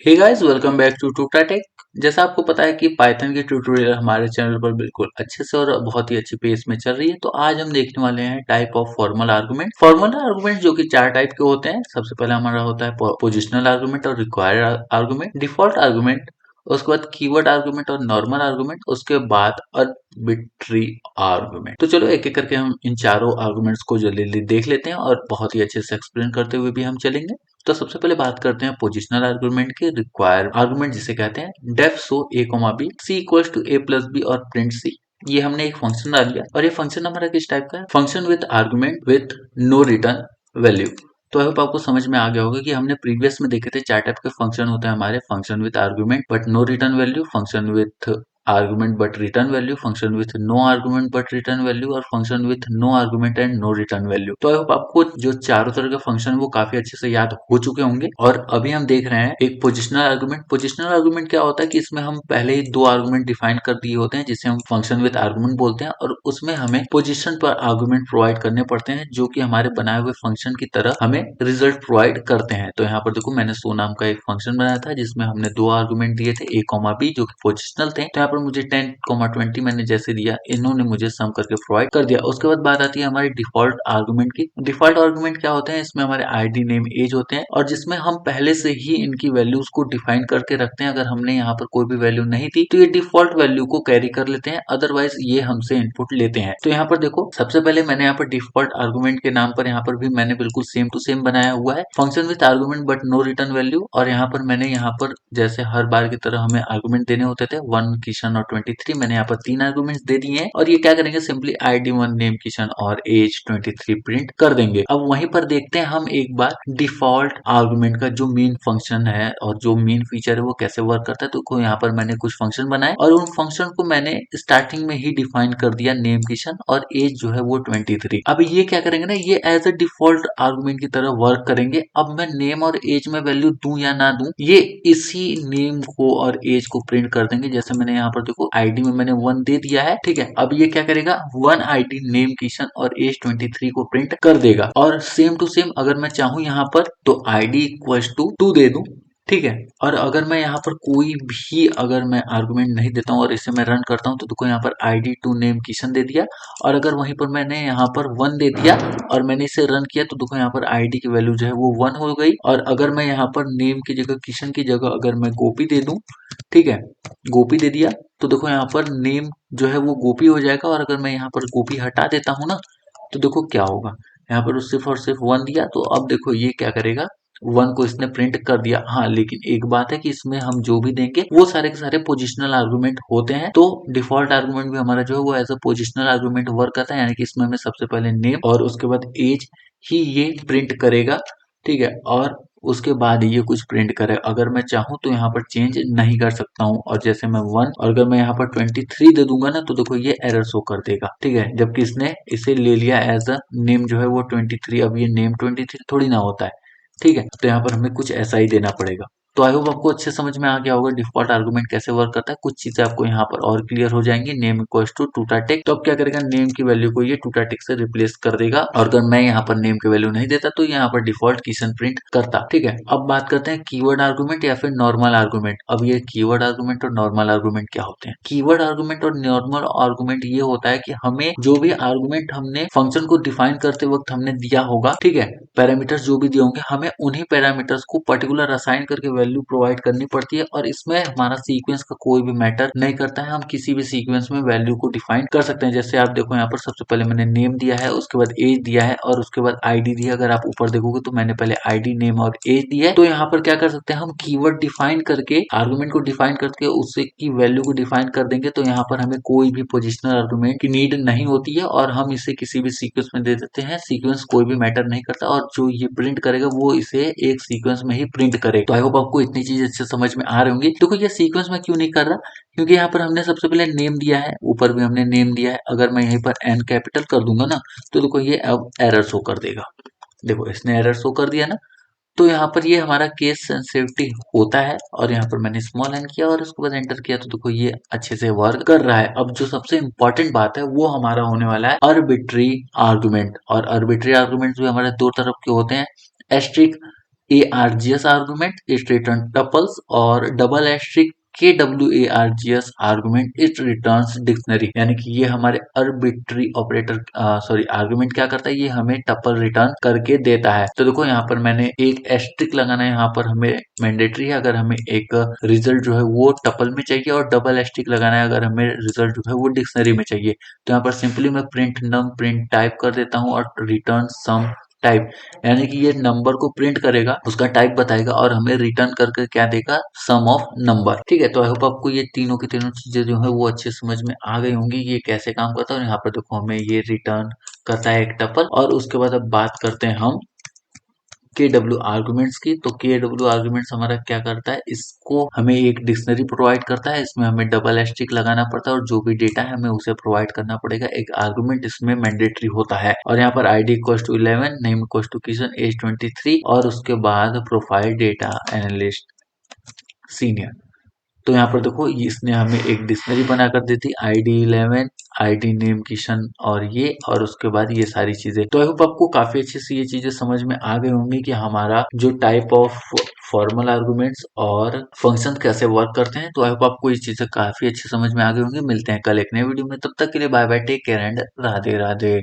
Hey guys, welcome back to टूटाटेक। जैसा आपको पता है कि पाइथन की ट्यूटोरियल हमारे चैनल पर बिल्कुल अच्छे से और बहुत ही अच्छी पेस में चल रही है। तो आज हम देखने वाले हैं type of formal argument. Formal argument जो कि चार टाइप के होते हैं। सबसे पहले हमारा होता है पोजिशनल आर्गुमेंट और रिक्वायर्ड आर्गुमेंट, डिफॉल्ट आर्गुमेंट, उसके बाद कीवर्ड आर्गुमेंट और नॉर्मल आर्गुमेंट, उसके बाद आर्बिट्री आर्गुमेंट। तो चलो एक एक करके हम इन चारों आर्गुमेंट्स को जल्दी जल्दी देख लेते हैं और बहुत ही अच्छे से एक्सप्लेन करते हुए भी हम चलेंगे। तो सबसे पहले बात करते हैं पोजिशनल आर्गुमेंट के। रिक्वायर्ड आर्गुमेंट जिसे कहते हैं def so a comma b c equals to a plus b और प्रिंट सी। ये हमने एक फंक्शन डाल दिया और ये फंक्शन हमारा किस टाइप का है? Function with argument with no return value. तो आई होप आपको समझ में आ गया होगा कि हमने प्रीवियस में देखे थे चार टाइप के फंक्शन होते हैं हमारे। Function with argument but no return value, function with argument but return value, function with no argument but return value और function with no argument and no return value. तो आई होप आपको जो चारों तरह के फंक्शन वो काफी अच्छे से याद हो चुके होंगे। और अभी हम देख रहे हैं एक पोजिशनल आर्गुमेंट। पोजिशनल आर्गुमेंट क्या होता है कि इसमें हम पहले ही दो आर्गुमेंट डिफाइन कर दिए होते हैं जिसे हम फंक्शन विथ आर्गुमेंट बोलते हैं, और उसमें हमें पोजिशन पर आर्गुमेंट प्रोवाइड करने पड़ते हैं जो कि हमारे बनाए हुए फंक्शन की तरह हमें रिजल्ट प्रोवाइड करते हैं। तो यहाँ पर देखो, मैंने सो नाम का एक फंक्शन बनाया था जिसमें हमने दो आर्गुमेंट दिए थे ए कॉमा बी जो कि पोजिशनल थे। तो यहाँ पर मुझे 10, 20 मैंने जैसे दिया, इन्होंने मुझे सम करके प्रोवाइड कर दिया। उसके बाद बात आती है हमारी डिफॉल्ट आर्गुमेंट की। डिफॉल्ट आर्गुमेंट क्या होते हैं? इसमें हमारे आईडी नेम एज होते हैं और जिसमें हम पहले से ही इनकी वैल्यूज को डिफाइन करके रखते हैं। अगर हमने यहाँ पर कोई भी वैल्यू नहीं दी तो ये डिफॉल्ट वैल्यू को कैरी कर लेते हैं, अदरवाइज ये हमसे इनपुट लेते हैं। तो यहाँ पर देखो, सबसे पहले मैंने यहाँ पर डिफॉल्ट आर्गुमेंट के नाम पर यहाँ पर भी मैंने बिल्कुल सेम टू सेम बनाया हुआ है, function with argument but no return value. और यहाँ पर मैंने यहाँ पर जैसे हर बार की तरह हमें आर्गुमेंट देने होते थे 1 किशन और 23, मैंने यहाँ पर तीन आर्गुमेंट्स दे दिए हैं। और ये क्या करेंगे? सिंपली आईडी 1 नेम किशन और एज 23 प्रिंट कर देंगे। अब वहीं पर देखते हैं हम एक बार डिफॉल्ट आर्गुमेंट का जो मेन फंक्शन है और जो मेन फीचर है वो कैसे वर्क करता है। तो यहाँ पर मैंने कुछ फंक्शन बनाए और उन फंक्शन को मैंने स्टार्टिंग में ही डिफाइन कर दिया, नेम किशन और एज जो है वो 23। अब ये क्या करेंगे ना, ये एज अ डिफॉल्ट आर्गुमेंट की तरह वर्क करेंगे। अब मैं नेम और एज में वैल्यू दूं या ना दूं, ये इसी नेम को और एज को प्रिंट कर देंगे। जैसे मैंने यहाँ पर देखो, आईडी में मैंने 1 दे दिया है, ठीक है। अब ये क्या करेगा? 1 आईडी नेम किशन और एज 23 को प्रिंट कर देगा। और सेम टू सेम अगर मैं चाहूं यहाँ पर तो आईडी इक्वल्स टू 2 दे दूं, ठीक है। और अगर मैं यहाँ पर कोई भी अगर मैं आर्गुमेंट नहीं देता हूँ और इसे मैं रन करता हूँ तो देखो, यहाँ पर आईडी टू नेम किशन दे दिया। और अगर वहीं पर मैंने यहाँ पर 1 दे दिया और मैंने इसे रन किया तो देखो, यहाँ पर आईडी की वैल्यू जो है वो 1 हो गई। और अगर मैं यहाँ पर नेम की जगह, किशन की जगह अगर मैं गोपी दे दूं, ठीक है, गोपी दे दिया, तो देखो यहाँ पर नेम जो है वो गोपी हो जाएगा। और अगर मैं यहाँ पर गोपी हटा देता हूँ ना, तो देखो क्या होगा। यहाँ पर सिर्फ और सिर्फ 1 दिया, तो अब देखो ये क्या करेगा, 1 को इसने प्रिंट कर दिया। हाँ, लेकिन एक बात है कि इसमें हम जो भी देंगे वो सारे के सारे पोजिशनल आर्गुमेंट होते हैं। तो डिफॉल्ट आर्गुमेंट भी हमारा जो है वो as a positional argument work करता है, यानी कि इसमें हमें सबसे पहले नेम और उसके बाद एज ही ये प्रिंट करेगा, ठीक है। और उसके बाद ये कुछ प्रिंट करे। अगर मैं चाहूँ तो यहाँ पर चेंज नहीं कर सकता हूँ। और जैसे मैं 1 और अगर मैं यहाँ पर 23 दे दूंगा ना, तो देखो ये एरर शो कर देगा, ठीक है। जबकि इसने इसे ले लिया एज अ नेम जो है वो 23। अब ये नेम 23 थोड़ी ना होता है, ठीक है। तो यहाँ पर हमें कुछ ऐसा ही देना पड़ेगा। तो आई होप आपको अच्छे समझ में आ गया होगा डिफॉल्ट आर्गुमेंट कैसे वर्क करता है। कुछ चीजें आपको यहाँ पर और क्लियर हो जाएंगी। नेम इक्वल्स टू टूटाटेक, तो अब क्या करेगा, नेम की वैल्यू को ये टूटाटेक से रिप्लेस कर देगा। और अगर मैं यहाँ पर नेम की वैल्यू नहीं देता तो यहाँ पर डिफॉल्ट किशन प्रिंट करता, ठीक है। अब बात करते हैं कीवर्ड आर्गुमेंट या फिर नॉर्मल आर्गुमेंट। अब ये कीवर्ड आर्गुमेंट और नॉर्मल आर्गुमेंट क्या होते हैं? कीवर्ड आर्गुमेंट और नॉर्मल आर्गुमेंट ये होता है कि हमें जो भी आर्गुमेंट हमने फंक्शन को डिफाइन करते वक्त हमने दिया होगा, ठीक है, पैरामीटर्स जो भी दिए होंगे, हमें उन्हीं पैरामीटर्स को पर्टिकुलर असाइन करके वैल्यू प्रोवाइड करनी पड़ती है। और इसमें हमारा सीक्वेंस का कोई भी मैटर नहीं करता है, हम किसी भी सीक्वेंस में वैल्यू को डिफाइन कर सकते हैं। जैसे आप देखो, यहाँ पर सबसे पहले मैंने नेम दिया है, उसके बाद एज दिया है और उसके बाद आईडी दिया। अगर आप ऊपर देखोगे तो मैंने पहले आईडी, नेम और एज दिया है। तो यहाँ पर क्या कर सकते हैं, हम कीवर्ड डिफाइन करके, आर्गुमेंट को डिफाइन करके उससे की वैल्यू को डिफाइन कर देंगे। तो यहाँ पर हमें कोई भी पोजिशनल आर्गुमेंट की नीड नहीं होती है और हम इसे किसी भी सीक्वेंस में दे देते हैं। सीक्वेंस कोई भी मैटर नहीं करता और जो ये प्रिंट करेगा वो इसे एक सीक्वेंस में ही प्रिंट करेगा। तो आई होप आपको इतनी चीज अच्छे समझ में आ रही होंगी। देखो, ये सीक्वेंस में क्यों नहीं कर रहा, क्योंकि यहाँ पर हमने सबसे पहले नेम दिया है, ऊपर भी हमने नेम दिया है। अगर मैं यहीं पर एन कैपिटल कर दूंगा ना, तो देखो ये अब एरर शो कर देगा। देखो, इसने एरर शो कर दिया ना। तो यहाँ पर ये हमारा केस सेंसिटिविटी होता है। और यहाँ पर मैंने स्मॉल एन किया और उसके बाद एंटर किया, तो देखो ये अच्छे से वर्क कर रहा है। अब जो सबसे इंपॉर्टेंट बात है वो हमारा होने वाला है आर्बिट्री आर्गुमेंट। और आर्बिट्री आर्गुमेंट भी हमारे दो तरफ के होते हैं, asterisk ARGS argument it return tuples और double asterisk KWARGS argument it returns dictionary, यानी कि ये हमारे अर्बिट्री ऑपरेटर सॉरी आर्गुमेंट क्या करता है, ये हमें टपल रिटर्न करके देता है। तो देखो यहाँ पर मैंने एक एस्ट्रिक लगाना है, यहाँ पर हमें मैंडेटरी है अगर हमें एक रिजल्ट जो है वो टपल में चाहिए, और डबल एस्ट्रिक लगाना है अगर हमें रिजल्ट जो है वो डिक्शनरी में चाहिए। तो यहाँ पर सिंपली मैं प्रिंट नम प्रिंट टाइप कर देता हूँ और रिटर्न सम टाइप, यानी कि ये नंबर को प्रिंट करेगा, उसका टाइप बताएगा और हमें रिटर्न करके क्या देगा, सम ऑफ नंबर। ठीक है, तो आई होप आपको ये तीनों की तीनों चीजें जो है वो अच्छे समझ में आ गई होंगी, ये कैसे काम करता है। और यहाँ पर देखो हमें ये रिटर्न करता है एक टपल। और उसके बाद अब बात करते हैं हम के डब्ल्यू आर्गूमेंट्स की। तो के डब्ल्यू आर्गूमेंट्स हमारा क्या करता है, इसको हमें एक डिक्शनरी प्रोवाइड करता है, इसमें हमें डबल एस्ट्रिक लगाना पड़ता है और जो भी डेटा है हमें उसे प्रोवाइड करना पड़ेगा। एक आर्गूमेंट इसमें मैंडेटरी होता है। और यहाँ पर ID equals to 11, name equals to Kishan, age 23 और उसके बाद प्रोफाइल डेटा एनालिस्ट सीनियर। तो यहाँ पर देखो इसने हमें एक डिक्शनरी बनाकर दी थी, ID 11, ID नेम किशन और ये, और उसके बाद ये सारी चीजें। तो आई होप आपको काफी अच्छे से ये चीजें समझ में आ गई होंगी कि हमारा जो टाइप ऑफ फॉर्मल आर्गुमेंट्स और फंक्शन कैसे वर्क करते हैं। तो आई होप आपको ये चीजें काफी अच्छे समझ में आ गई होंगी। मिलते हैं कल एक नए वीडियो में, तब तक के लिए bye bye, take care and Radhe Radhe.